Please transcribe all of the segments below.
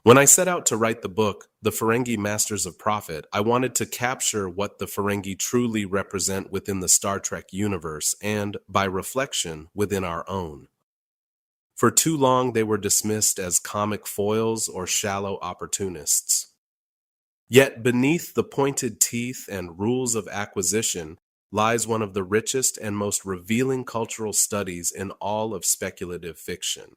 When I set out to write the book, The Ferengi Masters of Profit, I wanted to capture what the Ferengi truly represent within the Star Trek universe and, by reflection, within our own. For too long, they were dismissed as comic foils or shallow opportunists. Yet beneath the pointed teeth and rules of acquisition lies one of the richest and most revealing cultural studies in all of speculative fiction.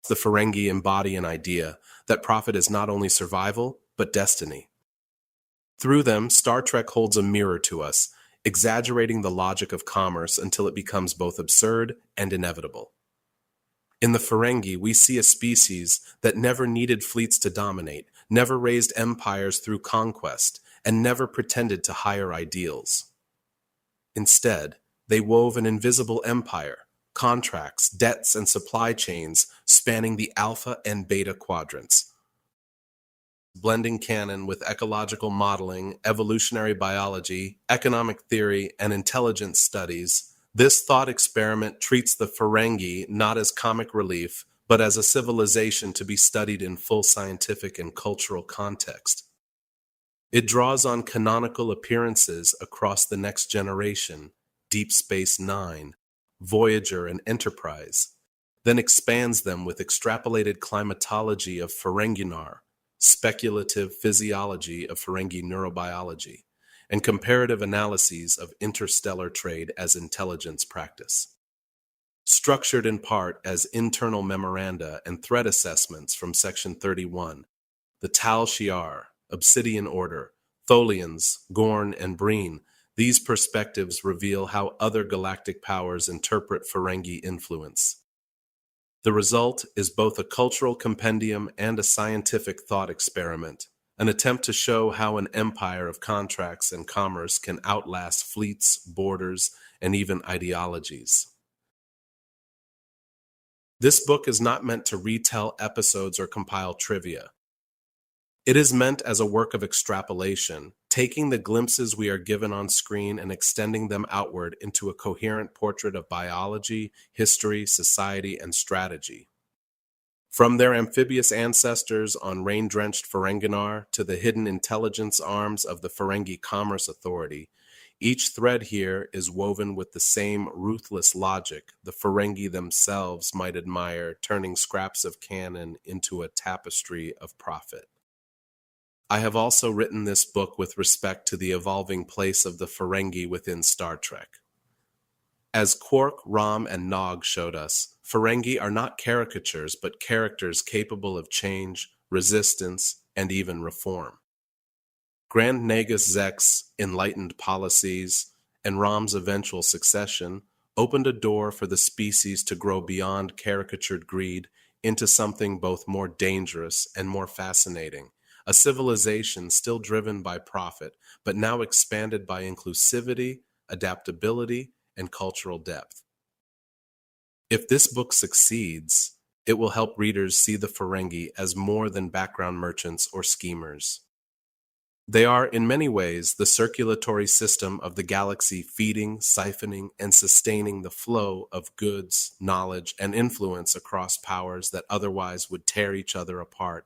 The Ferengi embody an idea that profit is not only survival, but destiny. Through them, Star Trek holds a mirror to us, exaggerating the logic of commerce until it becomes both absurd and inevitable. In the Ferengi, we see a species that never needed fleets to dominate, never raised empires through conquest, and never pretended to higher ideals. Instead, they wove an invisible empire, contracts, debts, and supply chains spanning the alpha and beta quadrants. Blending canon with ecological modeling, evolutionary biology, economic theory, and intelligence studies, this thought experiment treats the Ferengi not as comic relief, but as a civilization to be studied in full scientific and cultural context. It draws on canonical appearances across the next generation, Deep Space Nine, Voyager, and Enterprise, then expands them with extrapolated climatology of Ferenginar, speculative physiology of Ferengi neurobiology, and comparative analyses of interstellar trade as intelligence practice. Structured in part as internal memoranda and threat assessments from Section 31, the Tal Shiar, Obsidian Order, Tholians, Gorn, and Breen, these perspectives reveal how other galactic powers interpret Ferengi influence. The result is both a cultural compendium and a scientific thought experiment, an attempt to show how an empire of contracts and commerce can outlast fleets, borders, and even ideologies. This book is not meant to retell episodes or compile trivia. It is meant as a work of extrapolation, taking the glimpses we are given on screen and extending them outward into a coherent portrait of biology, history, society, and strategy. From their amphibious ancestors on rain-drenched Ferenginar to the hidden intelligence arms of the Ferengi Commerce Authority, each thread here is woven with the same ruthless logic the Ferengi themselves might admire, turning scraps of canon into a tapestry of profit. I have also written this book with respect to the evolving place of the Ferengi within Star Trek. As Quark, Rom, and Nog showed us, Ferengi are not caricatures, but characters capable of change, resistance, and even reform. Grand Nagus Zek's enlightened policies and Rom's eventual succession opened a door for the species to grow beyond caricatured greed into something both more dangerous and more fascinating, a civilization still driven by profit, but now expanded by inclusivity, adaptability, and cultural depth. If this book succeeds, it will help readers see the Ferengi as more than background merchants or schemers. They are, in many ways, the circulatory system of the galaxy, feeding, siphoning, and sustaining the flow of goods, knowledge, and influence across powers that otherwise would tear each other apart.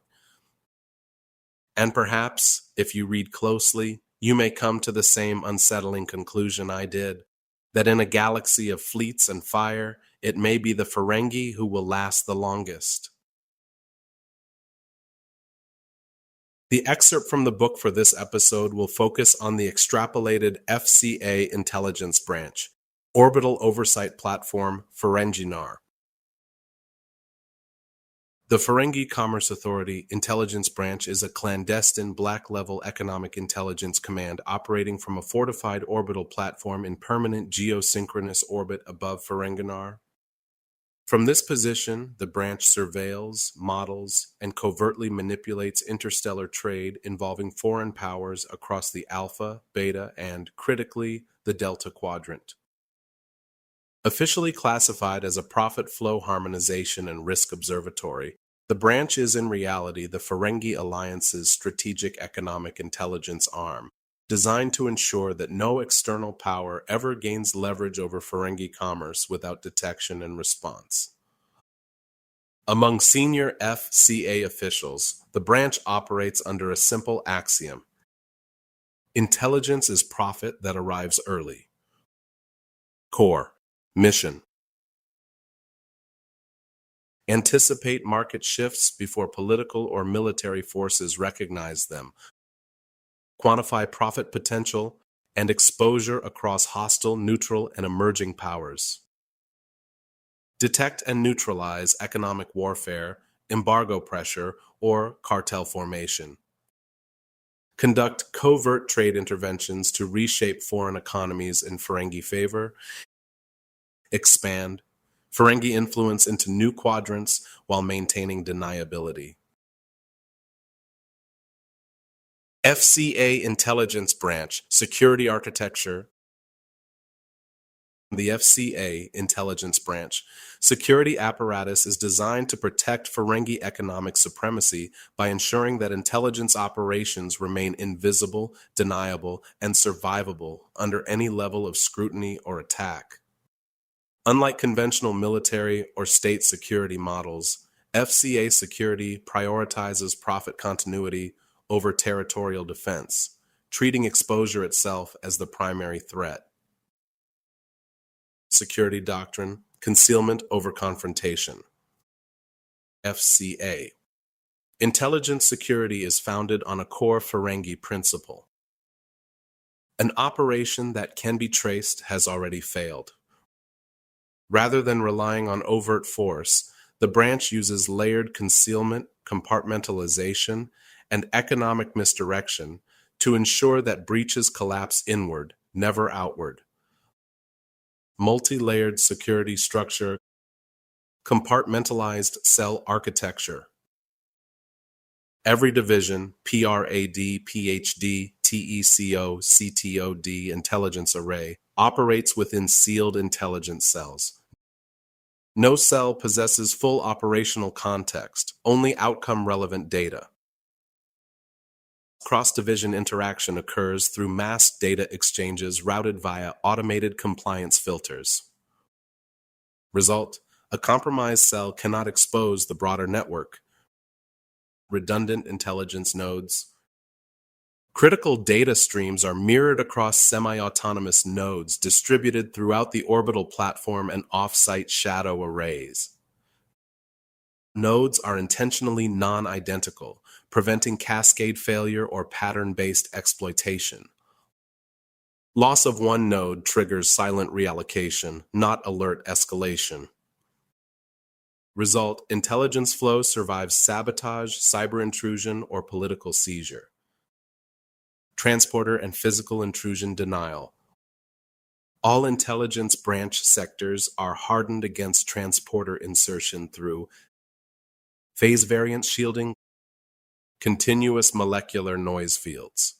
And perhaps, if you read closely, you may come to the same unsettling conclusion I did, that in a galaxy of fleets and fire, it may be the Ferengi who will last the longest. The excerpt from the book for this episode will focus on the extrapolated FCA Intelligence Branch, orbital oversight platform Ferenginar. The Ferengi Commerce Authority Intelligence Branch is a clandestine black-level economic intelligence command operating from a fortified orbital platform in permanent geosynchronous orbit above Ferenginar. From this position, the branch surveils, models, and covertly manipulates interstellar trade involving foreign powers across the Alpha, Beta, and, critically, the Delta Quadrant. Officially classified as a profit flow harmonization and risk observatory, the branch is in reality the Ferengi Alliance's strategic economic intelligence arm, designed to ensure that no external power ever gains leverage over Ferengi commerce without detection and response. Among senior FCA officials, the branch operates under a simple axiom: intelligence is profit that arrives early. Core mission: anticipate market shifts before political or military forces recognize them. Quantify profit potential and exposure across hostile, neutral, and emerging powers. Detect and neutralize economic warfare, embargo pressure, or cartel formation. Conduct covert trade interventions to reshape foreign economies in Ferengi favor. Expand Ferengi influence into new quadrants while maintaining deniability. FCA Intelligence Branch Security Architecture. The FCA Intelligence Branch security apparatus is designed to protect Ferengi economic supremacy by ensuring that intelligence operations remain invisible, deniable, and survivable under any level of scrutiny or attack. Unlike conventional military or state security models, FCA security prioritizes profit continuity over territorial defense, treating exposure itself as the primary threat. Security doctrine: concealment over confrontation. FCA. Intelligence security is founded on a core Ferengi principle. An operation that can be traced has already failed. Rather than relying on overt force, the branch uses layered concealment, compartmentalization, and economic misdirection to ensure that breaches collapse inward, never outward. Multi-layered security structure, compartmentalized cell architecture. Every division, PRAD, PhD, TECO, CTOD intelligence array, operates within sealed intelligence cells. No cell possesses full operational context, only outcome-relevant data. Cross-division interaction occurs through mass data exchanges routed via automated compliance filters. Result: a compromised cell cannot expose the broader network. Redundant intelligence nodes. Critical data streams are mirrored across semi-autonomous nodes distributed throughout the orbital platform and off-site shadow arrays. Nodes are intentionally non-identical, preventing cascade failure or pattern-based exploitation. Loss of one node triggers silent reallocation, not alert escalation. Result: intelligence flow survives sabotage, cyber intrusion, or political seizure. Transporter and physical intrusion denial. All intelligence branch sectors are hardened against transporter insertion through phase variance shielding, continuous molecular noise fields,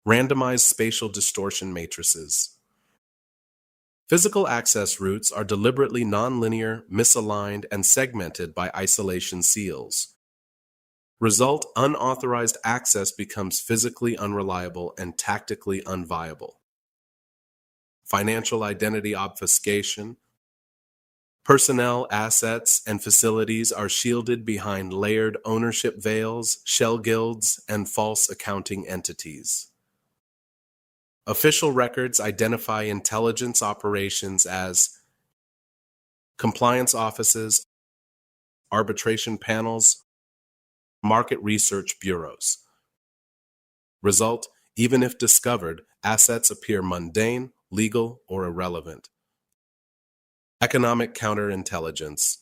randomized spatial distortion matrices. Physical access routes are deliberately nonlinear, misaligned, and segmented by isolation seals. Result: unauthorized access becomes physically unreliable and tactically unviable. Financial identity obfuscation. Personnel, assets, and facilities are shielded behind layered ownership veils, shell guilds, and false accounting entities. Official records identify intelligence operations as compliance offices, arbitration panels, market research bureaus. Result: even if discovered, assets appear mundane, legal, or irrelevant. Economic counterintelligence.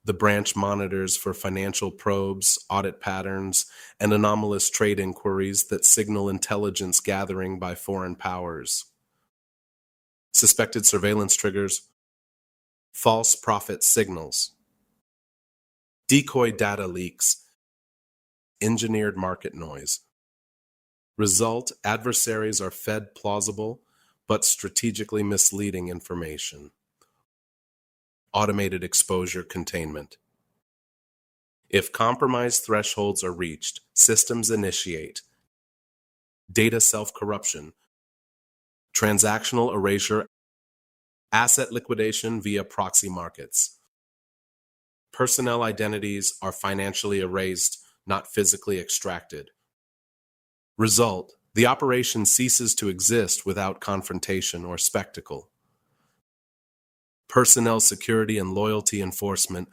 The branch monitors for financial probes, audit patterns, and anomalous trade inquiries that signal intelligence gathering by foreign powers. Suspected surveillance triggers. False profit signals. Decoy data leaks. Engineered market noise. Result: adversaries are fed plausible but strategically misleading information. Automated exposure containment. If compromise thresholds are reached, systems initiate data self-corruption, transactional erasure, asset liquidation via proxy markets. Personnel identities are financially erased, not physically extracted. Result: the operation ceases to exist without confrontation or spectacle. Personnel security and loyalty enforcement.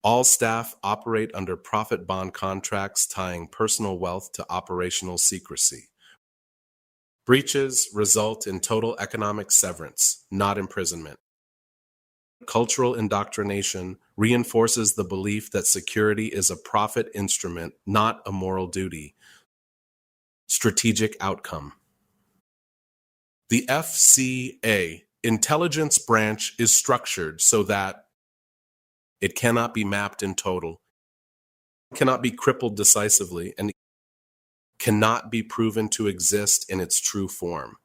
All staff operate under profit bond contracts tying personal wealth to operational secrecy. Breaches result in total economic severance, not imprisonment. Cultural indoctrination reinforces the belief that security is a profit instrument, not a moral duty. Strategic outcome. The FCA Intelligence Branch is structured so that it cannot be mapped in total, cannot be crippled decisively, and cannot be proven to exist in its true form.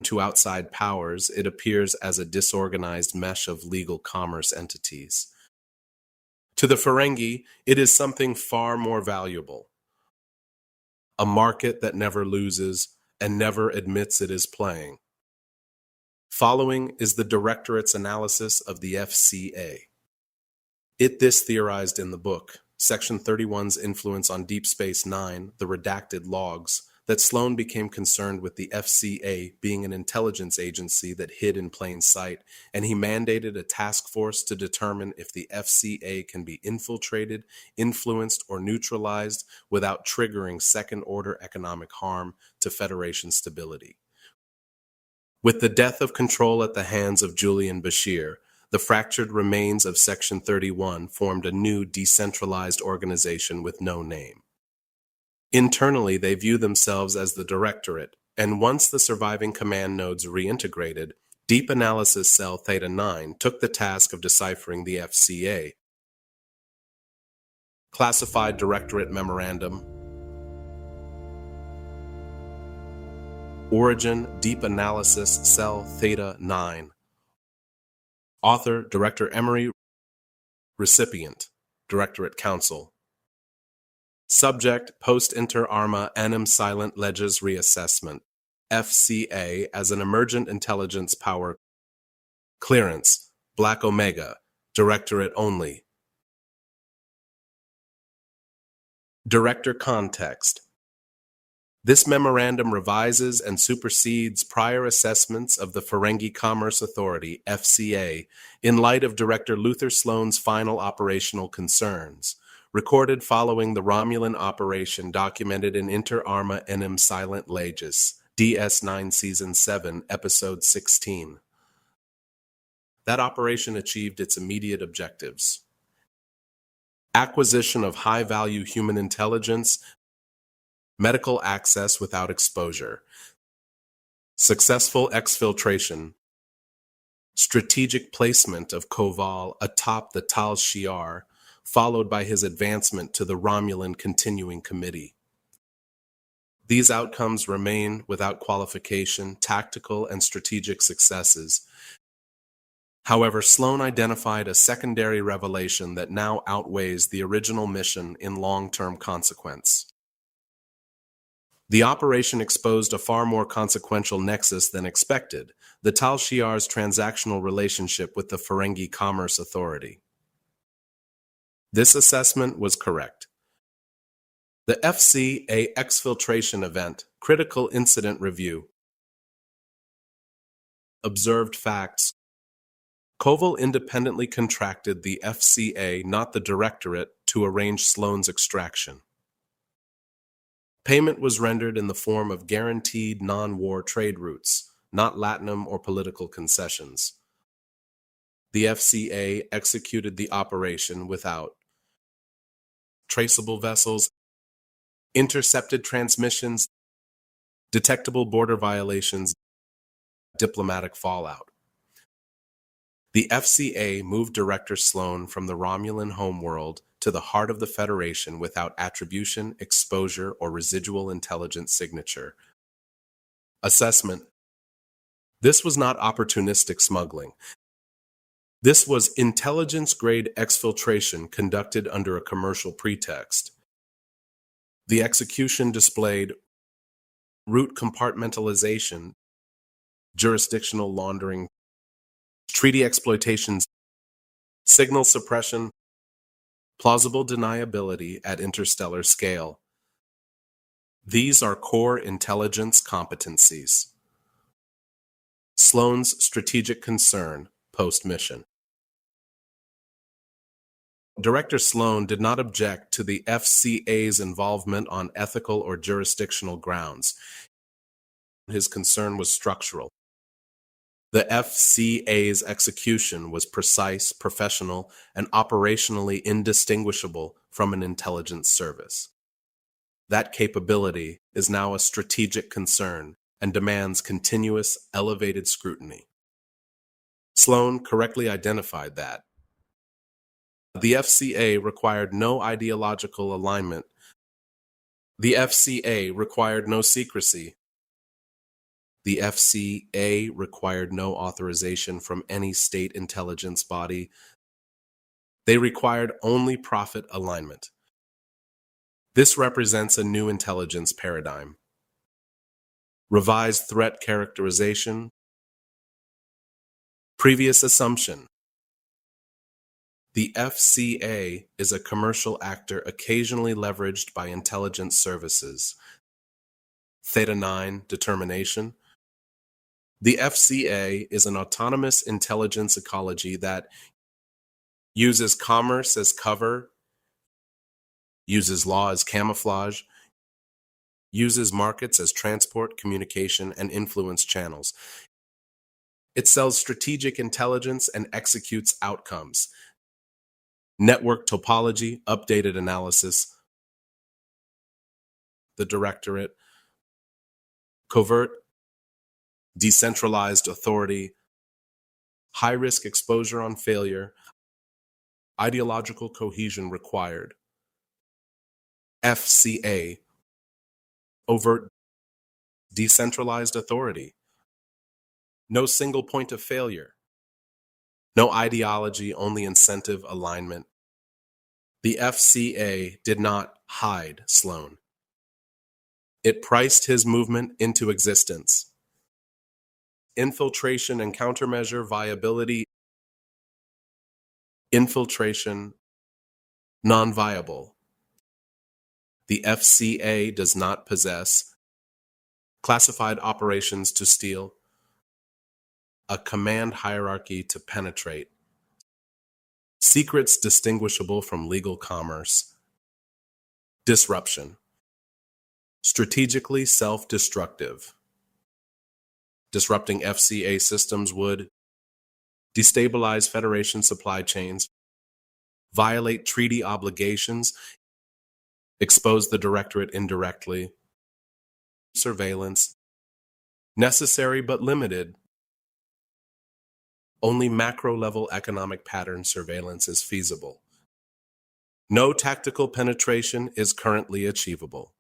To outside powers, it appears as a disorganized mesh of legal commerce entities. To the Ferengi, it is something far more valuable. A market that never loses and never admits it is playing. Following is the Directorate's analysis of the FCA. This theorized in the book, Section 31's influence on Deep Space Nine, the redacted logs, that Sloan became concerned with the FCA being an intelligence agency that hid in plain sight, and he mandated a task force to determine if the FCA can be infiltrated, influenced, or neutralized without triggering second-order economic harm to Federation stability. With the death of control at the hands of Julian Bashir, the fractured remains of Section 31 formed a new decentralized organization with no name. Internally, they view themselves as the Directorate, and once the surviving command nodes reintegrated, Deep Analysis Cell Theta 9 took the task of deciphering the FCA. Classified Directorate Memorandum. Origin: Deep Analysis Cell Theta 9. Author: Director Emery. Recipient: Directorate Council. Subject: Post-Inter Arma Anim Silent Ledges Reassessment. FCA as an emergent intelligence power. Clearance: Black Omega. Directorate only. Director context. This memorandum revises and supersedes prior assessments of the Ferengi Commerce Authority, FCA, in light of Director Luther Sloan's final operational concerns, recorded following the Romulan operation documented in Inter Arma Enim Silent Ledges, DS9 Season 7, Episode 16. That operation achieved its immediate objectives: acquisition of high-value human intelligence, medical access without exposure, successful exfiltration, strategic placement of Koval atop the Tal Shiar, followed by his advancement to the Romulan Continuing Committee. These outcomes remain, without qualification, tactical and strategic successes. However, Sloan identified a secondary revelation that now outweighs the original mission in long-term consequence. The operation exposed a far more consequential nexus than expected: the Tal Shiar's transactional relationship with the Ferengi Commerce Authority. This assessment was correct. The FCA exfiltration event, critical incident review. Observed facts. Koval independently contracted the FCA, not the Directorate, to arrange Sloan's extraction. Payment was rendered in the form of guaranteed non-war trade routes, not latinum or political concessions. The FCA executed the operation without traceable vessels, intercepted transmissions, detectable border violations, diplomatic fallout. The FCA moved Director Sloan from the Romulan homeworld to the heart of the Federation without attribution, exposure, or residual intelligence signature. Assessment. This was not opportunistic smuggling. This was intelligence-grade exfiltration conducted under a commercial pretext. The execution displayed route compartmentalization, jurisdictional laundering, treaty exploitations, signal suppression, plausible deniability at interstellar scale. These are core intelligence competencies. Sloan's strategic concern post-mission. Director Sloan did not object to the FCA's involvement on ethical or jurisdictional grounds. His concern was structural. The FCA's execution was precise, professional, and operationally indistinguishable from an intelligence service. That capability is now a strategic concern and demands continuous, elevated scrutiny. Sloan correctly identified that. The FCA required no ideological alignment. The FCA required no secrecy. The FCA required no authorization from any state intelligence body. They required only profit alignment. This represents a new intelligence paradigm. Revised threat characterization. Previous assumption. The FCA is a commercial actor occasionally leveraged by intelligence services. Theta 9 determination. The FCA is an autonomous intelligence ecology that uses commerce as cover, uses law as camouflage, uses markets as transport, communication, and influence channels. It sells strategic intelligence and executes outcomes. Network topology, updated analysis. The directorate. Covert, decentralized authority. High-risk exposure on failure. Ideological cohesion required. FCA. Overt, decentralized authority. No single point of failure. No ideology, only incentive alignment. The FCA did not hide Sloan. It priced his movement into existence. Infiltration and countermeasure viability. Infiltration, non-viable. The FCA does not possess classified operations to steal, a command hierarchy to penetrate, secrets distinguishable from legal commerce, disruption, strategically self-destructive. Disrupting FCA systems would destabilize Federation supply chains, violate treaty obligations, expose the Directorate indirectly, surveillance, necessary but limited. Only macro-level economic pattern surveillance is feasible. No tactical penetration is currently achievable.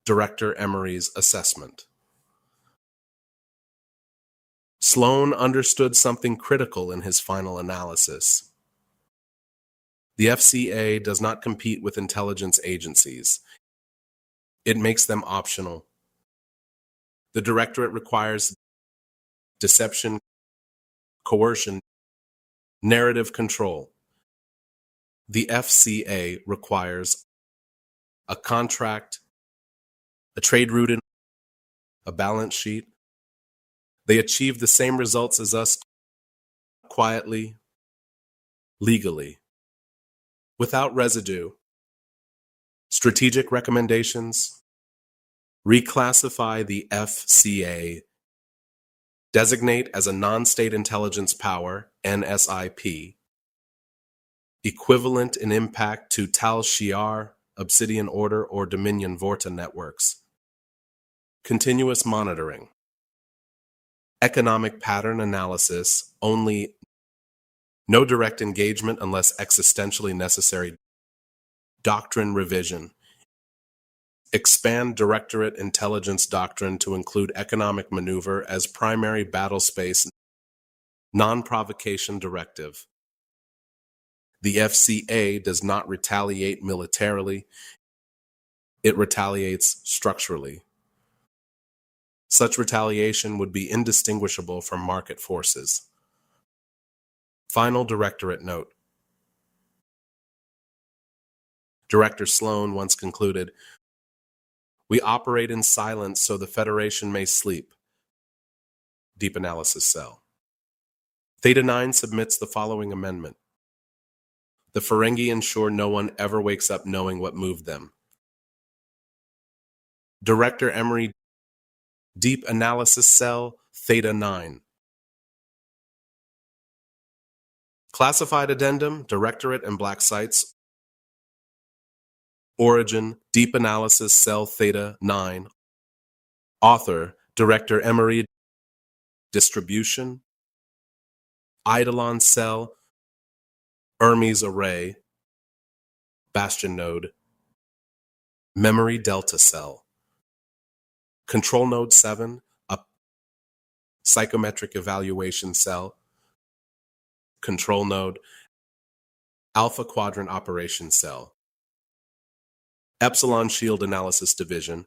Director Emery's assessment. Sloan understood something critical in his final analysis. The FCA does not compete with intelligence agencies. It makes them optional. The Directorate requires deception, coercion, narrative control. The FCA requires a contract, a trade route, a balance sheet. They achieve the same results as us quietly, legally, without residue. Strategic recommendations. Reclassify the FCA. Designate as a non-state intelligence power, NSIP. Equivalent in impact to Tal Shiar, Obsidian Order, or Dominion Vorta networks. Continuous monitoring. Economic pattern analysis only. No direct engagement unless existentially necessary. Doctrine revision. Expand Directorate intelligence doctrine to include economic maneuver as primary battle space. Non-provocation directive. The FCA does not retaliate militarily. It retaliates structurally. Such retaliation would be indistinguishable from market forces. Final Directorate Note. Director Sloan once concluded, "We operate in silence so the Federation may sleep." Deep Analysis Cell. Theta 9 submits the following amendment. The Ferengi ensure no one ever wakes up knowing what moved them. Director Emery, Deep Analysis Cell, Theta 9. Classified Addendum, Directorate and Black Sites. Origin, Deep Analysis Cell Theta 9. Author, Director Emery. Distribution, Eidolon Cell, Hermes Array, Bastion Node, Memory Delta Cell, Control Node 7, a Psychometric Evaluation Cell, Control Node, Alpha Quadrant Operation Cell, Epsilon Shield Analysis Division,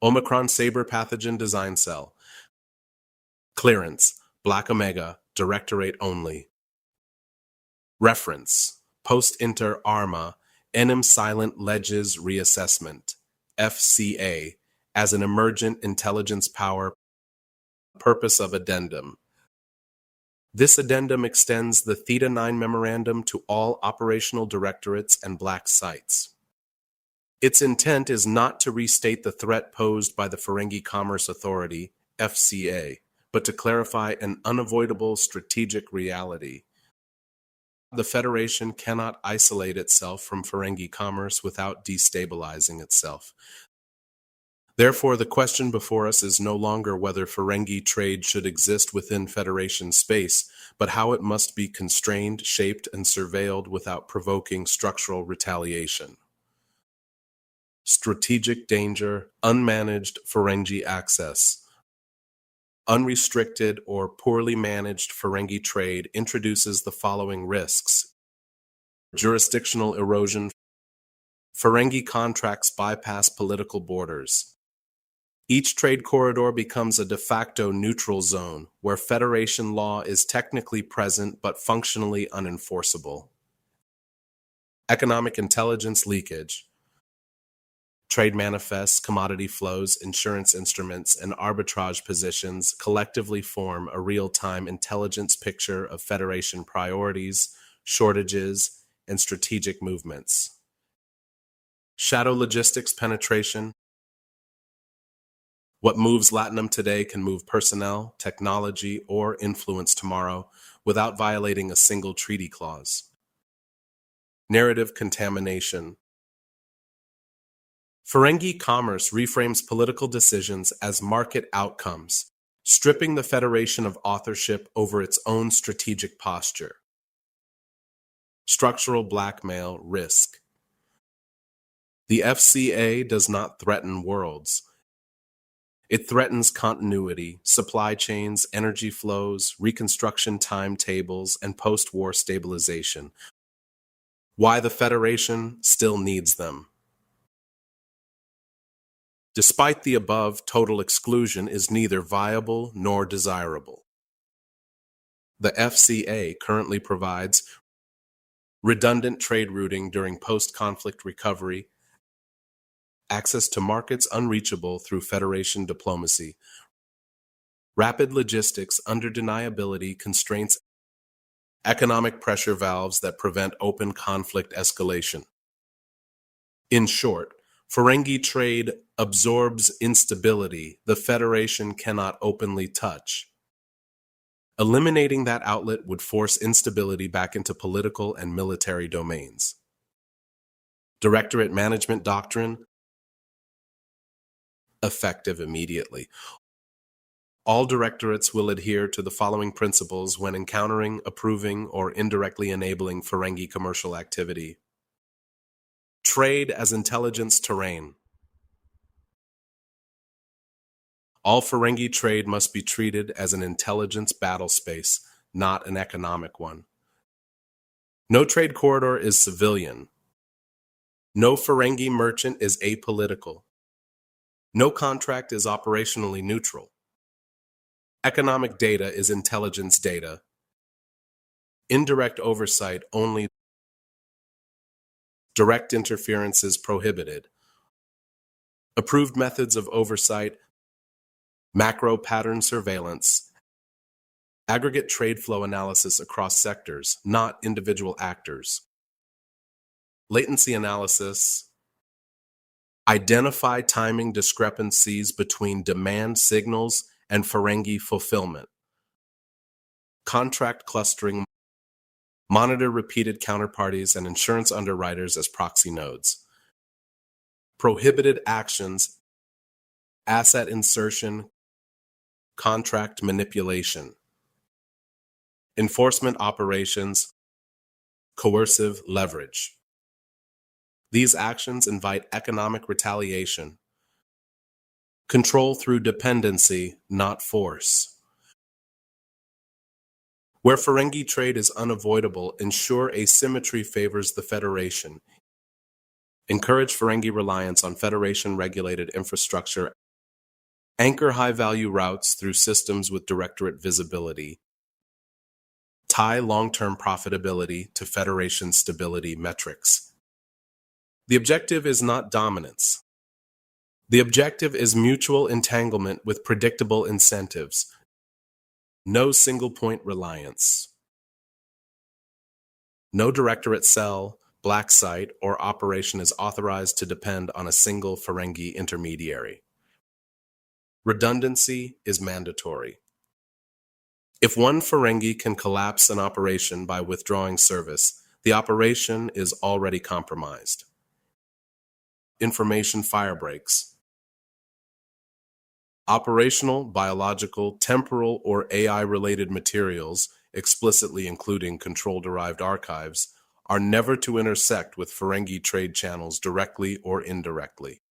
Omicron Saber Pathogen Design Cell, Clearance, Black Omega, Directorate Only. Reference, Post-Inter Arma, Enim Silent Ledges Reassessment, FCA, as an Emergent Intelligence Power. Purpose of Addendum. This addendum extends the Theta 9 Memorandum to all operational directorates and black sites. Its intent is not to restate the threat posed by the Ferengi Commerce Authority, FCA, but to clarify an unavoidable strategic reality. The Federation cannot isolate itself from Ferengi commerce without destabilizing itself. Therefore, the question before us is no longer whether Ferengi trade should exist within Federation space, but how it must be constrained, shaped, and surveilled without provoking structural retaliation. Strategic danger, unmanaged Ferengi access. Unrestricted or poorly managed Ferengi trade introduces the following risks. Jurisdictional erosion. Ferengi contracts bypass political borders. Each trade corridor becomes a de facto neutral zone where Federation law is technically present but functionally unenforceable. Economic intelligence leakage. Trade manifests, commodity flows, insurance instruments, and arbitrage positions collectively form a real-time intelligence picture of Federation priorities, shortages, and strategic movements. Shadow logistics penetration. What moves Latinum today can move personnel, technology, or influence tomorrow without violating a single treaty clause. Narrative contamination. Ferengi commerce reframes political decisions as market outcomes, stripping the Federation of authorship over its own strategic posture. Structural blackmail risk. The FCA does not threaten worlds. It threatens continuity, supply chains, energy flows, reconstruction timetables, and post-war stabilization. Why the Federation still needs them. Despite the above, total exclusion is neither viable nor desirable. The FCA currently provides redundant trade routing during post-conflict recovery, access to markets unreachable through Federation diplomacy, rapid logistics under deniability constraints, economic pressure valves that prevent open conflict escalation. In short, Ferengi trade absorbs instability the Federation cannot openly touch. Eliminating that outlet would force instability back into political and military domains. Directorate Management Doctrine. Effective immediately. All directorates will adhere to the following principles when encountering, approving, or indirectly enabling Ferengi commercial activity. Trade as intelligence terrain. All Ferengi trade must be treated as an intelligence battle space, not an economic one. No trade corridor is civilian. No Ferengi merchant is apolitical. No contract is operationally neutral. Economic data is intelligence data. Indirect oversight only. Direct interference is prohibited. Approved methods of oversight: macro pattern surveillance, aggregate trade flow analysis across sectors, not individual actors, latency analysis, identify timing discrepancies between demand signals and Ferengi fulfillment, contract clustering, monitor repeated counterparties and insurance underwriters as proxy nodes, prohibited actions, asset insertion, contract manipulation, enforcement operations, coercive leverage. These actions invite economic retaliation. Control through dependency, not force. Where Ferengi trade is unavoidable, ensure asymmetry favors the Federation. Encourage Ferengi reliance on Federation-regulated infrastructure. Anchor high-value routes through systems with directorate visibility. Tie long-term profitability to Federation stability metrics. The objective is not dominance. The objective is mutual entanglement with predictable incentives. No single-point reliance. No directorate cell, black site, or operation is authorized to depend on a single Ferengi intermediary. Redundancy is mandatory. If one Ferengi can collapse an operation by withdrawing service, the operation is already compromised. Information firebreaks. Operational, biological, temporal, or AI-related materials, explicitly including control-derived archives, are never to intersect with Ferengi trade channels directly or indirectly.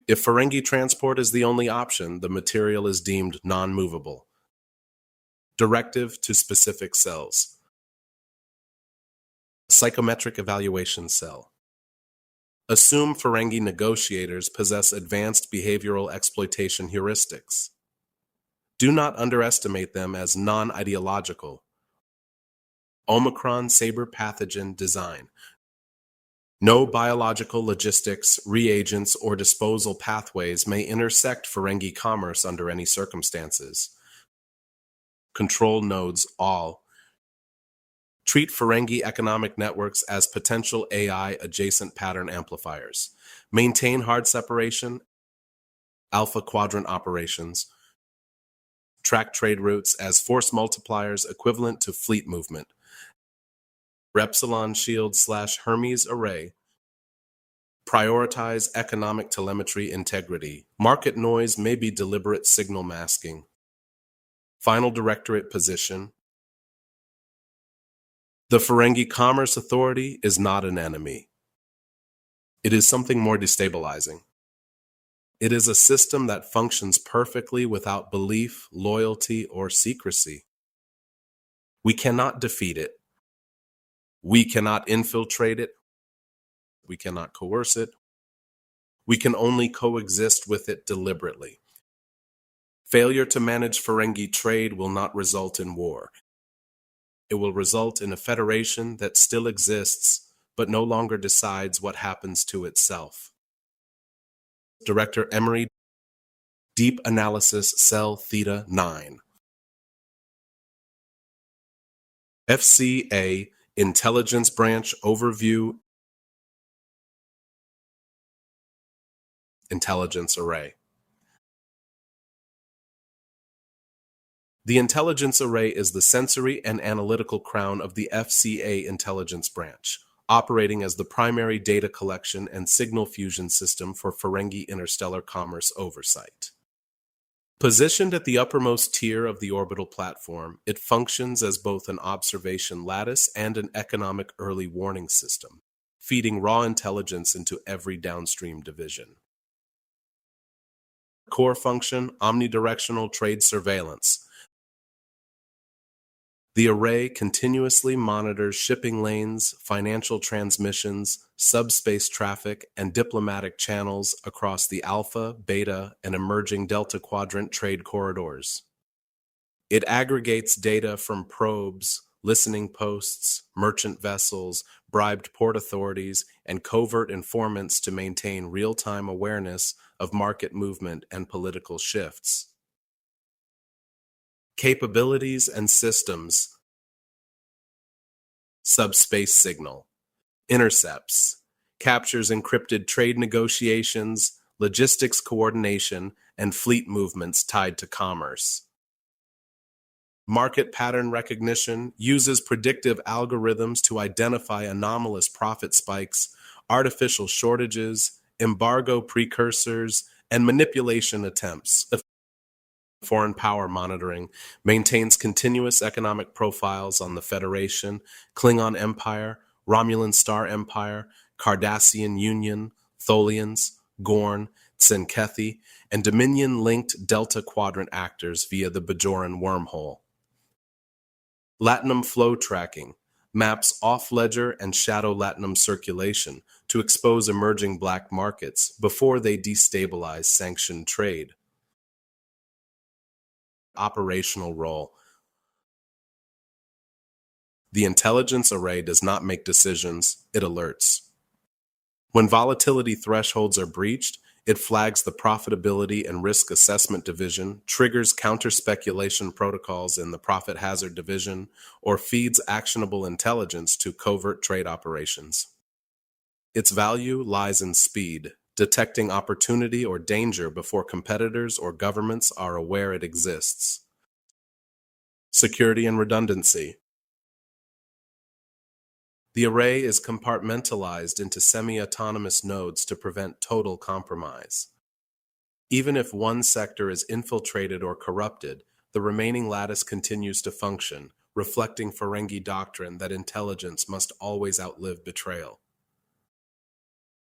If Ferengi transport is the only option, the material is deemed non-movable. Directive to specific cells. Psychometric evaluation cell. Assume Ferengi negotiators possess advanced behavioral exploitation heuristics. Do not underestimate them as non-ideological. Omicron saber pathogen design. No biological logistics, reagents, or disposal pathways may intersect Ferengi commerce under any circumstances. Control nodes all. Treat Ferengi economic networks as potential AI adjacent pattern amplifiers. Maintain hard separation, alpha quadrant operations. Track trade routes as force multipliers equivalent to fleet movement. Repsilon shield / Hermes array. Prioritize economic telemetry integrity. Market noise may be deliberate signal masking. Final directorate position. The Ferengi Commerce Authority is not an enemy. It is something more destabilizing. It is a system that functions perfectly without belief, loyalty, or secrecy. We cannot defeat it. We cannot infiltrate it. We cannot coerce it. We can only coexist with it deliberately. Failure to manage Ferengi trade will not result in war. It will result in a federation that still exists, but no longer decides what happens to itself. Director Emery, Deep Analysis Cell Theta 9. FCA Intelligence Branch Overview Intelligence Array. The intelligence array is the sensory and analytical crown of the FCA Intelligence Branch, operating as the primary data collection and signal fusion system for Ferengi interstellar commerce oversight. Positioned at the uppermost tier of the orbital platform, it functions as both an observation lattice and an economic early warning system, feeding raw intelligence into every downstream division. Core function: omnidirectional trade surveillance. The array continuously monitors shipping lanes, financial transmissions, subspace traffic, and diplomatic channels across the Alpha, Beta, and emerging Delta Quadrant trade corridors. It aggregates data from probes, listening posts, merchant vessels, bribed port authorities, and covert informants to maintain real-time awareness of market movement and political shifts. Capabilities and systems. Subspace signal. Intercepts. Captures encrypted trade negotiations, logistics coordination, and fleet movements tied to commerce. Market pattern recognition uses predictive algorithms to identify anomalous profit spikes, artificial shortages, embargo precursors, and manipulation attempts. Foreign power monitoring maintains continuous economic profiles on the Federation, Klingon Empire, Romulan Star Empire, Cardassian Union, Tholians, Gorn, Tsenkethi, and Dominion-linked Delta Quadrant actors via the Bajoran wormhole. Latinum flow tracking maps off-ledger and shadow Latinum circulation to expose emerging black markets before they destabilize sanctioned trade. Operational role. The intelligence array does not make decisions, it alerts. When volatility thresholds are breached, it flags the Profitability and Risk Assessment Division, triggers counter-speculation protocols in the Profit Hazard Division, or feeds actionable intelligence to covert trade operations. Its value lies in speed, detecting opportunity or danger before competitors or governments are aware it exists. Security and redundancy. The array is compartmentalized into semi-autonomous nodes to prevent total compromise. Even if one sector is infiltrated or corrupted, the remaining lattice continues to function, reflecting Ferengi doctrine that intelligence must always outlive betrayal.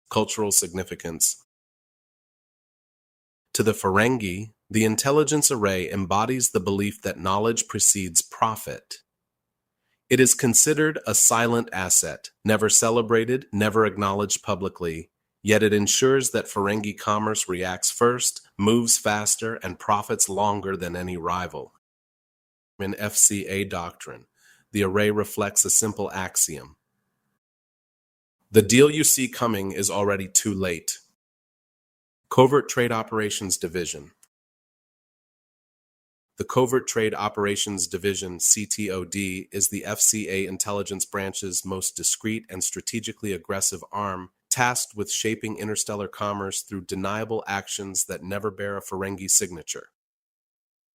Cultural significance. To the Ferengi, the intelligence array embodies the belief that knowledge precedes profit. It is considered a silent asset, never celebrated, never acknowledged publicly, yet it ensures that Ferengi commerce reacts first, moves faster, and profits longer than any rival. In FCA doctrine, the array reflects a simple axiom. The deal you see coming is already too late. Covert Trade Operations Division. The Covert Trade Operations Division, CTOD, is the FCA Intelligence Branch's most discreet and strategically aggressive arm, tasked with shaping interstellar commerce through deniable actions that never bear a Ferengi signature.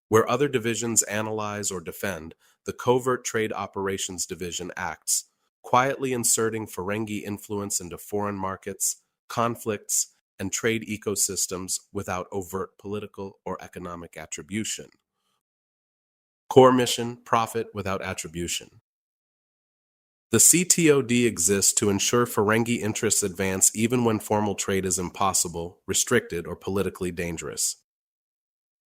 Where other divisions analyze or defend, the Covert Trade Operations Division acts, quietly inserting Ferengi influence into foreign markets, conflicts, and trade ecosystems without overt political or economic attribution. Core mission, profit without attribution. The CTOD exists to ensure Ferengi interests advance even when formal trade is impossible, restricted, or politically dangerous.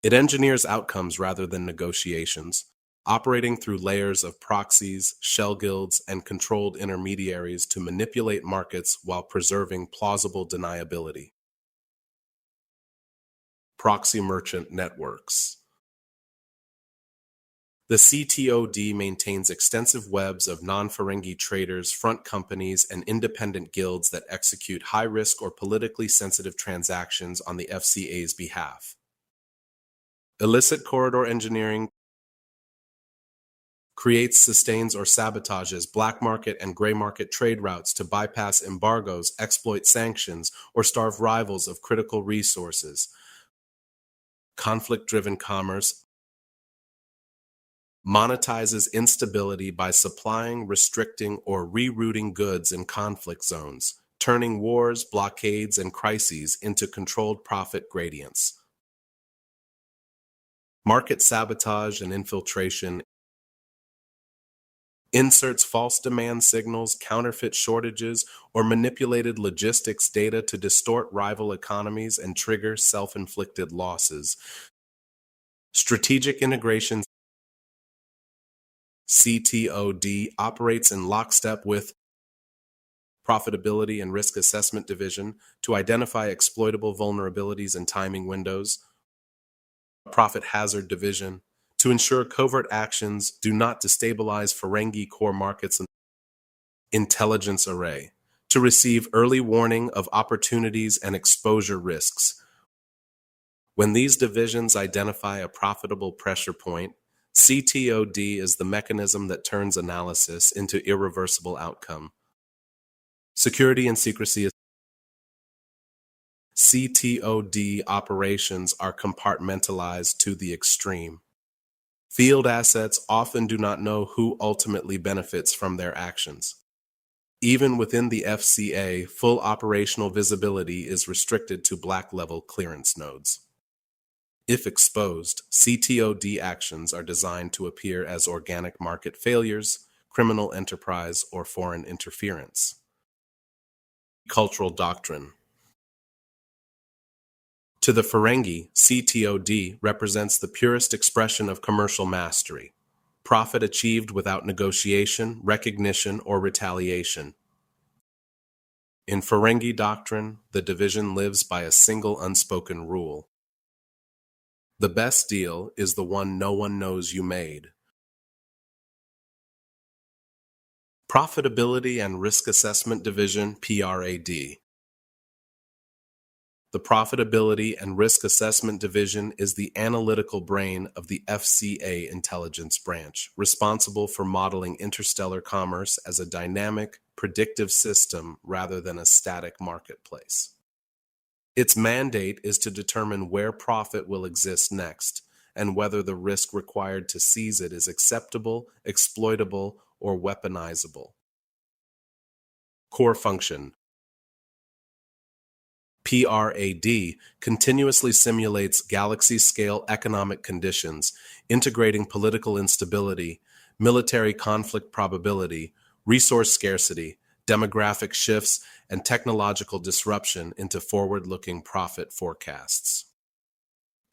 It engineers outcomes rather than negotiations, operating through layers of proxies, shell guilds, and controlled intermediaries to manipulate markets while preserving plausible deniability. Proxy merchant networks. The CTOD maintains extensive webs of non-Ferengi traders, front companies, and independent guilds that execute high-risk or politically sensitive transactions on the FCA's behalf. Illicit corridor engineering creates, sustains, or sabotages black market and gray market trade routes to bypass embargoes, exploit sanctions, or starve rivals of critical resources. Conflict-driven commerce monetizes instability by supplying, restricting, or rerouting goods in conflict zones, turning wars, blockades, and crises into controlled profit gradients. Market sabotage and infiltration inserts false demand signals, counterfeit shortages, or manipulated logistics data to distort rival economies and trigger self-inflicted losses. Strategic integration. CTOD operates in lockstep with Profitability and Risk Assessment Division to identify exploitable vulnerabilities and timing windows, Profit Hazard Division to to ensure covert actions do not destabilize Ferengi core markets and intelligence array, to receive early warning of opportunities and exposure risks. When these divisions identify a profitable pressure point, CTOD is the mechanism that turns analysis into irreversible outcome. Security and secrecy. CTOD operations are compartmentalized to the extreme. Field assets often do not know who ultimately benefits from their actions. Even within the FCA, full operational visibility is restricted to black-level clearance nodes. If exposed, CTOD actions are designed to appear as organic market failures, criminal enterprise, or foreign interference. Cultural doctrine. To the Ferengi, CTOD represents the purest expression of commercial mastery, profit achieved without negotiation, recognition, or retaliation. In Ferengi doctrine, the division lives by a single unspoken rule. The best deal is the one no one knows you made. Profitability and Risk Assessment Division, PRAD. The Profitability and Risk Assessment Division is the analytical brain of the FCA Intelligence Branch, responsible for modeling interstellar commerce as a dynamic, predictive system rather than a static marketplace. Its mandate is to determine where profit will exist next and whether the risk required to seize it is acceptable, exploitable, or weaponizable. Core function. PRAD continuously simulates galaxy-scale economic conditions, integrating political instability, military conflict probability, resource scarcity, demographic shifts, and technological disruption into forward-looking profit forecasts.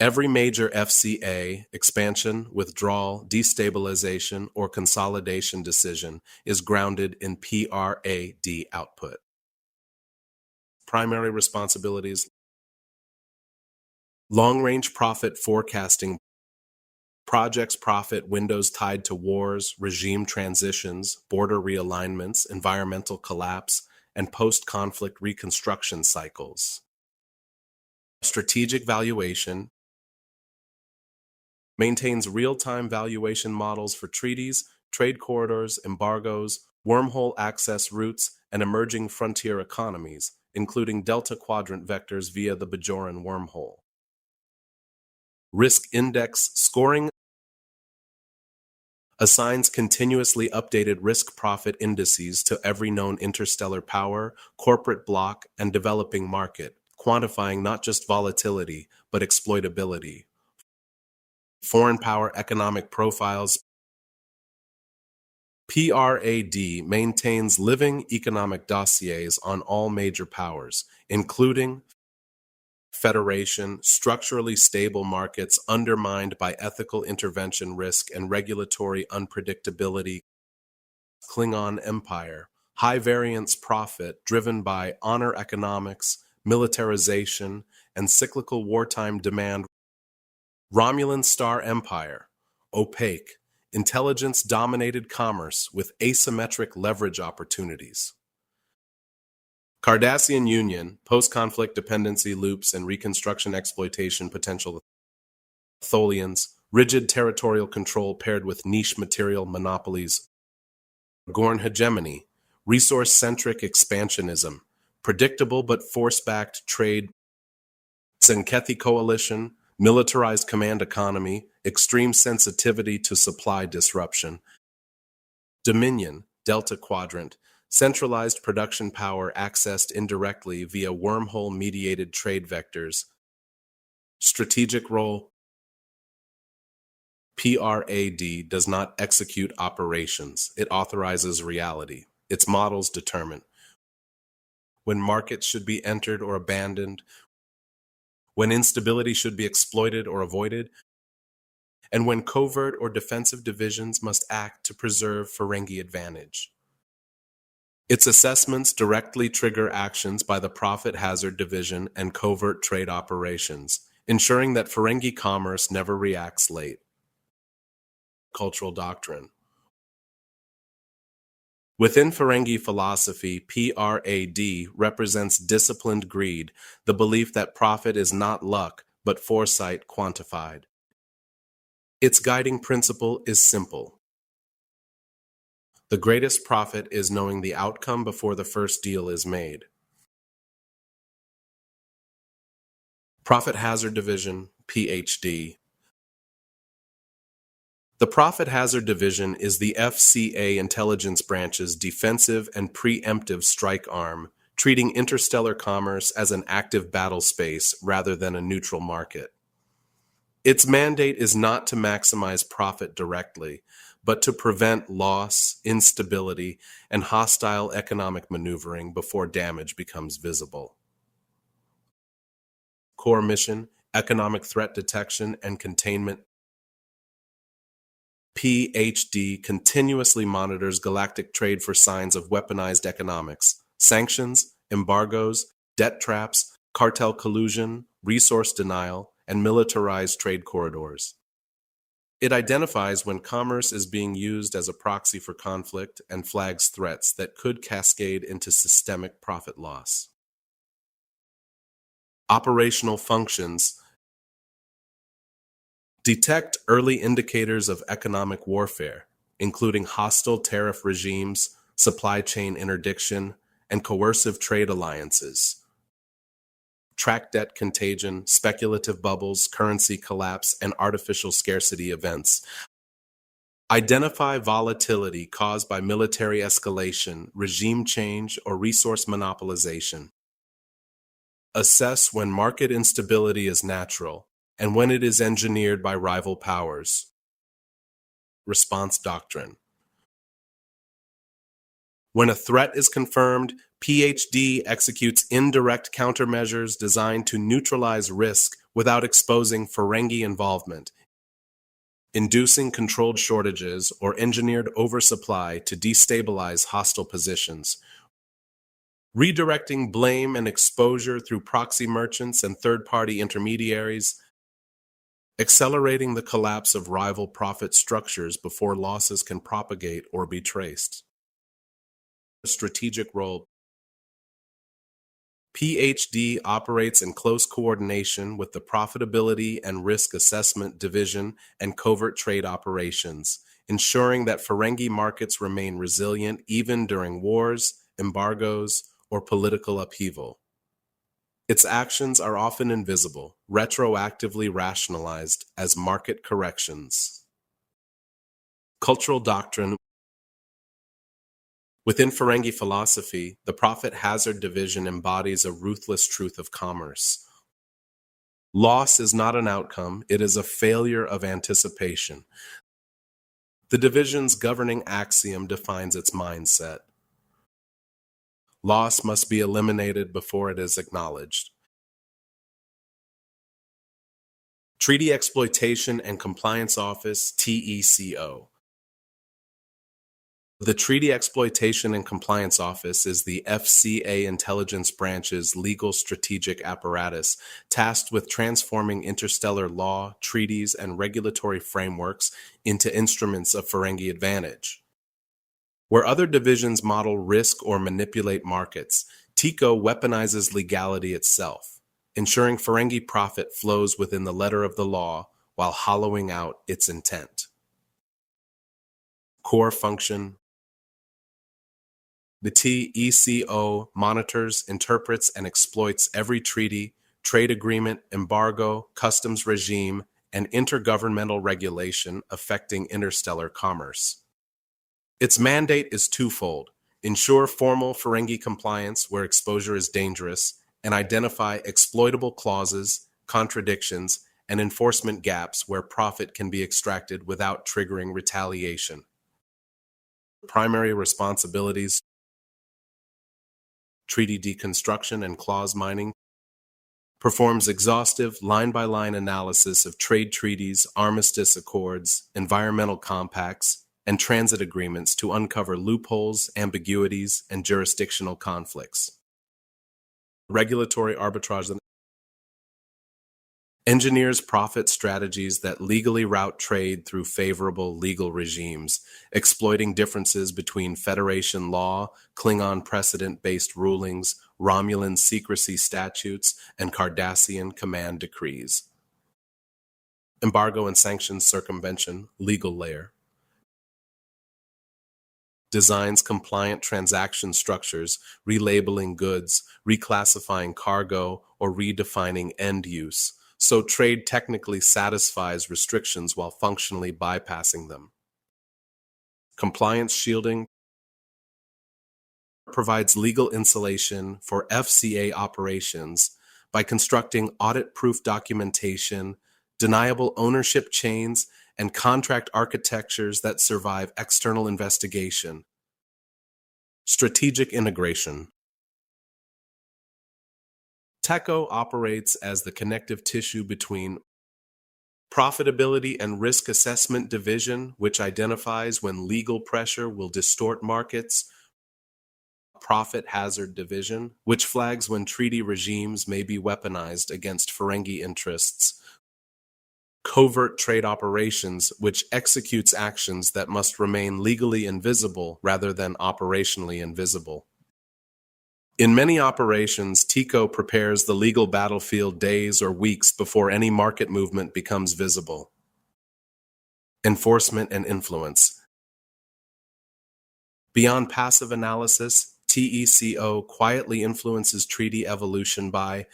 Every major FCA expansion, withdrawal, destabilization, or consolidation decision is grounded in PRAD output. Primary responsibilities: long-range profit forecasting, projects profit windows tied to wars, regime transitions, border realignments, environmental collapse, and post-conflict reconstruction cycles. Strategic valuation maintains real-time valuation models for treaties, trade corridors, embargoes, wormhole access routes, and emerging frontier economies, including Delta Quadrant vectors via the Bajoran wormhole. Risk index scoring assigns continuously updated risk-profit indices to every known interstellar power, corporate bloc, and developing market, quantifying not just volatility, but exploitability. Foreign power economic profiles. PRAD maintains living economic dossiers on all major powers, including federation, structurally stable markets undermined by ethical intervention risk and regulatory unpredictability, Klingon Empire, high variance profit driven by honor economics, militarization, and cyclical wartime demand, Romulan Star Empire, opaque, intelligence-dominated commerce with asymmetric leverage opportunities. Cardassian Union, post-conflict dependency loops and reconstruction exploitation potential. Tholians, rigid territorial control paired with niche material monopolies. Gorn hegemony, resource-centric expansionism, predictable but force-backed trade. Tzenkethi coalition, militarized command economy, extreme sensitivity to supply disruption. Dominion, Delta Quadrant, centralized production power accessed indirectly via wormhole-mediated trade vectors. Strategic role. PRAD does not execute operations. It authorizes reality. Its models determine when markets should be entered or abandoned, when instability should be exploited or avoided, and when covert or defensive divisions must act to preserve Ferengi advantage. Its assessments directly trigger actions by the Profit Hazard Division and covert trade operations, ensuring that Ferengi commerce never reacts late. Cultural doctrine. Within Ferengi philosophy, PRAD represents disciplined greed, the belief that profit is not luck, but foresight quantified. Its guiding principle is simple. The greatest profit is knowing the outcome before the first deal is made. Profit Hazard Division, PhD. The Profit Hazard Division is the FCA Intelligence Branch's defensive and preemptive strike arm, treating interstellar commerce as an active battle space rather than a neutral market. Its mandate is not to maximize profit directly, but to prevent loss, instability, and hostile economic maneuvering before damage becomes visible. Core mission: economic threat detection and containment. PhD continuously monitors galactic trade for signs of weaponized economics, sanctions, embargoes, debt traps, cartel collusion, resource denial, and militarized trade corridors. It identifies when commerce is being used as a proxy for conflict and flags threats that could cascade into systemic profit loss. Operational functions: detect early indicators of economic warfare, including hostile tariff regimes, supply chain interdiction, and coercive trade alliances. Track debt contagion, speculative bubbles, currency collapse, and artificial scarcity events. Identify volatility caused by military escalation, regime change, or resource monopolization. Assess when market instability is natural and when it is engineered by rival powers. Response doctrine. When a threat is confirmed, PhD executes indirect countermeasures designed to neutralize risk without exposing Ferengi involvement, inducing controlled shortages or engineered oversupply to destabilize hostile positions, redirecting blame and exposure through proxy merchants and third-party intermediaries, accelerating the collapse of rival profit structures before losses can propagate or be traced. Strategic role. PhD operates in close coordination with the Profitability and Risk Assessment Division and Covert Trade Operations, ensuring that Ferengi markets remain resilient even during wars, embargoes, or political upheaval. Its actions are often invisible, retroactively rationalized as market corrections. Cultural doctrine. Within Ferengi philosophy, the Profit Hazard Division embodies a ruthless truth of commerce. Loss is not an outcome, it is a failure of anticipation. The division's governing axiom defines its mindset. Loss must be eliminated before it is acknowledged. Treaty Exploitation and Compliance Office, TECO. The Treaty Exploitation and Compliance Office is the FCA Intelligence Branch's legal strategic apparatus tasked with transforming interstellar law, treaties, and regulatory frameworks into instruments of Ferengi advantage. Where other divisions model risk or manipulate markets, TECO weaponizes legality itself, ensuring Ferengi profit flows within the letter of the law while hollowing out its intent. Core function. The TECO monitors, interprets, and exploits every treaty, trade agreement, embargo, customs regime, and intergovernmental regulation affecting interstellar commerce. Its mandate is twofold: ensure formal Ferengi compliance where exposure is dangerous, and identify exploitable clauses, contradictions, and enforcement gaps where profit can be extracted without triggering retaliation. Primary responsibilities: treaty deconstruction and clause mining, performs exhaustive line-by-line analysis of trade treaties, armistice accords, environmental compacts, and transit agreements to uncover loopholes, ambiguities, and jurisdictional conflicts. Regulatory arbitrage. Engineers profit strategies that legally route trade through favorable legal regimes, exploiting differences between Federation law, Klingon precedent-based rulings, Romulan secrecy statutes, and Cardassian command decrees. Embargo and sanctions circumvention, legal layer. Designs compliant transaction structures, relabeling goods, reclassifying cargo, or redefining end use, so trade technically satisfies restrictions while functionally bypassing them. Compliance shielding provides legal insulation for FCA operations by constructing audit-proof documentation, deniable ownership chains, and contract architectures that survive external investigation. Strategic integration. TECO operates as the connective tissue between Profitability and Risk Assessment Division, which identifies when legal pressure will distort markets, Profit Hazard Division, which flags when treaty regimes may be weaponized against Ferengi interests, Covert Trade Operations, which executes actions that must remain legally invisible rather than operationally invisible. In many operations, TECO prepares the legal battlefield days or weeks before any market movement becomes visible. Enforcement and influence. Beyond passive analysis, TECO quietly influences treaty evolution by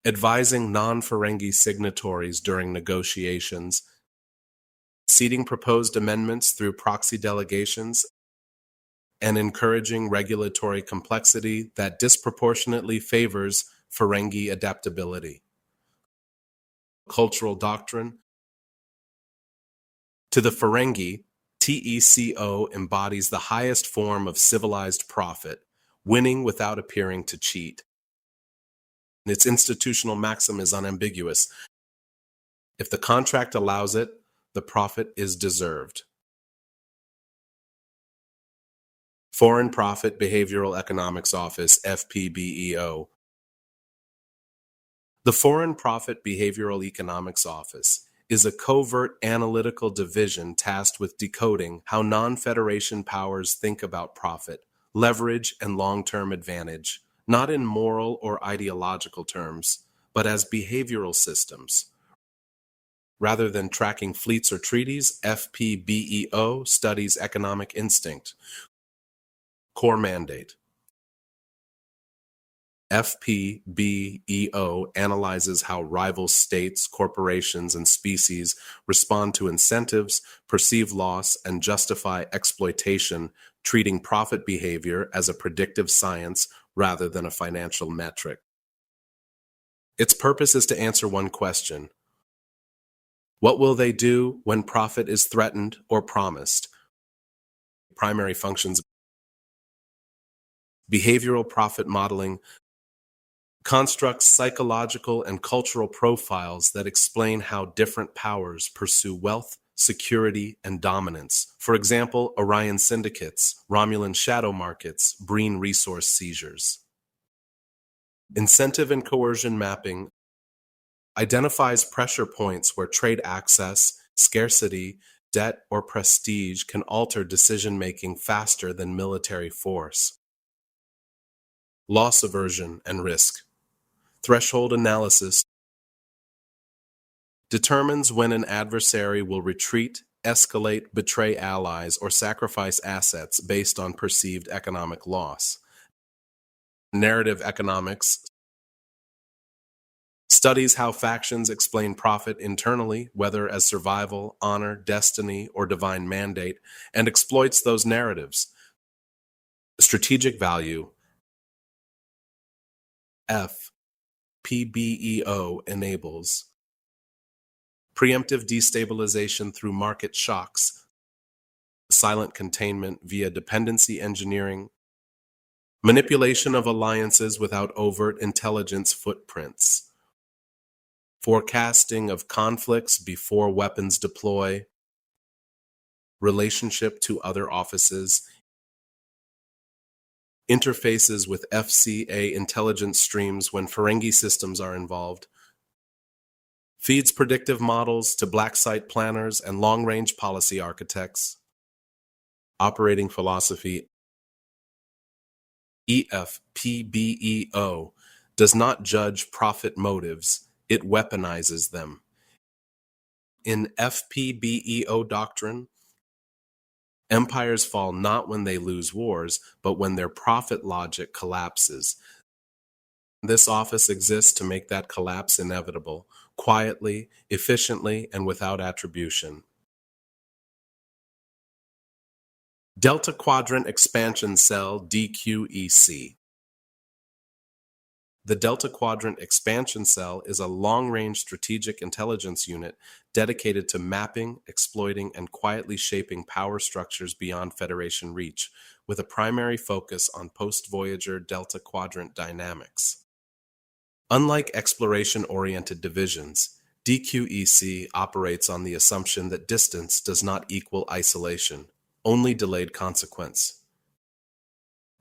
advising non-Ferengi signatories during negotiations, seeding proposed amendments through proxy delegations, and encouraging regulatory complexity that disproportionately favors Ferengi adaptability. Cultural doctrine. To the Ferengi, TECO embodies the highest form of civilized profit, winning without appearing to cheat. Its institutional maxim is unambiguous. If the contract allows it, the profit is deserved. Foreign Profit Behavioral Economics Office, FPBEO. The Foreign Profit Behavioral Economics Office is a covert analytical division tasked with decoding how non-Federation powers think about profit, leverage, and long-term advantage, not in moral or ideological terms, but as behavioral systems. Rather than tracking fleets or treaties, FPBEO studies economic instinct. Core mandate. FPBEO analyzes how rival states, corporations, and species respond to incentives, perceive loss, and justify exploitation, treating profit behavior as a predictive science rather than a financial metric. Its purpose is to answer one question: what will they do when profit is threatened or promised? Primary functions. Behavioral profit modeling constructs psychological and cultural profiles that explain how different powers pursue wealth, security, and dominance. For example, Orion syndicates, Romulan shadow markets, Breen resource seizures. Incentive and coercion mapping identifies pressure points where trade access, scarcity, debt, or prestige can alter decision-making faster than military force. Loss aversion and risk. Threshold analysis determines when an adversary will retreat, escalate, betray allies, or sacrifice assets based on perceived economic loss. Narrative economics studies how factions explain profit internally, whether as survival, honor, destiny, or divine mandate, and exploits those narratives. Strategic value. FPBEO enables preemptive destabilization through market shocks, silent containment via dependency engineering, manipulation of alliances without overt intelligence footprints, forecasting of conflicts before weapons deploy, relationship to other offices, interfaces with FCA intelligence streams when Ferengi systems are involved, feeds predictive models to black site planners and long-range policy architects. Operating philosophy EFPBEO does not judge profit motives, it weaponizes them. In FPBEO doctrine, empires fall not when they lose wars, but when their profit logic collapses. This office exists to make that collapse inevitable, quietly, efficiently, and without attribution. Delta Quadrant Expansion Cell, DQEC. The Delta Quadrant Expansion Cell is a long-range strategic intelligence unit dedicated to mapping, exploiting, and quietly shaping power structures beyond Federation reach, with a primary focus on post-Voyager Delta Quadrant dynamics. Unlike exploration-oriented divisions, DQEC operates on the assumption that distance does not equal isolation, only delayed consequence.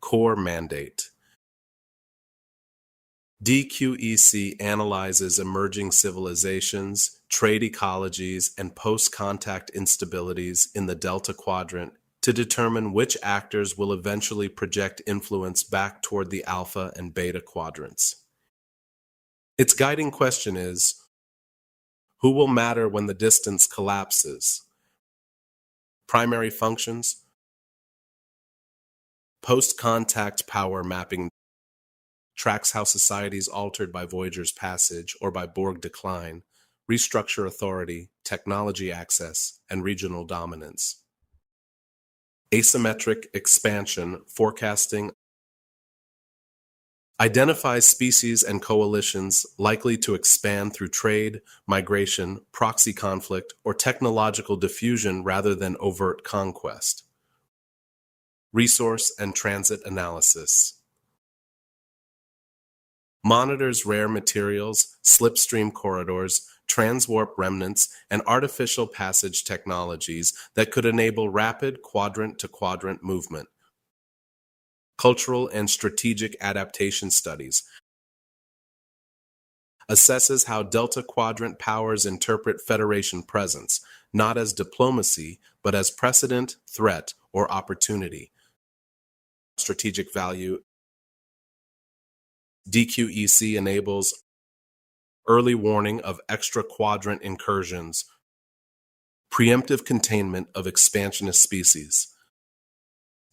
Core mandate. DQEC analyzes emerging civilizations, trade ecologies, and post-contact instabilities in the Delta Quadrant to determine which actors will eventually project influence back toward the Alpha and Beta quadrants. Its guiding question is, who will matter when the distance collapses? Primary functions: post-contact power mapping tracks how societies altered by Voyager's passage or by Borg decline restructure authority, technology access, and regional dominance. Asymmetric expansion forecasting identifies species and coalitions likely to expand through trade, migration, proxy conflict, or technological diffusion rather than overt conquest. Resource and transit analysis monitors rare materials, slipstream corridors, transwarp remnants, and artificial passage technologies that could enable rapid quadrant-to-quadrant movement. Cultural and strategic adaptation studies assesses how Delta Quadrant powers interpret Federation presence, not as diplomacy, but as precedent, threat, or opportunity. Strategic value. DQEC enables early warning of extra-quadrant incursions, preemptive containment of expansionist species,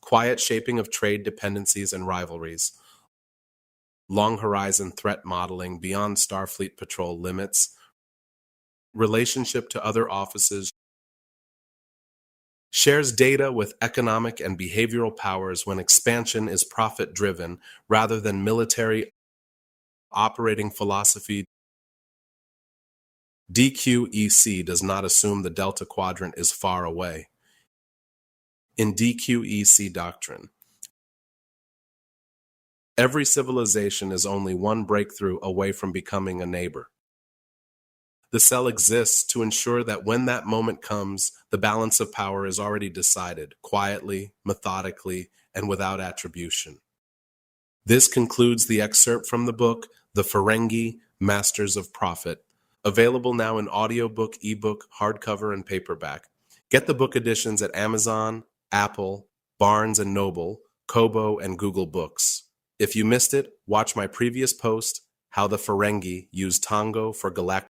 quiet shaping of trade dependencies and rivalries, long-horizon threat modeling beyond Starfleet patrol limits, relationship to other offices, shares data with economic and behavioral powers when expansion is profit-driven rather than military. Operating philosophy. DQEC does not assume the Delta Quadrant is far away. In DQEC doctrine, every civilization is only one breakthrough away from becoming a neighbor. The cell exists to ensure that when that moment comes, the balance of power is already decided, quietly, methodically, and without attribution. This concludes the excerpt from the book, The Ferengi Masters of Profit, available now in audiobook, ebook, hardcover, and paperback. Get the book editions at Amazon, Apple, Barnes & Noble, Kobo, and Google Books. If you missed it, watch my previous post, How the Ferengi Use Tango for Galactic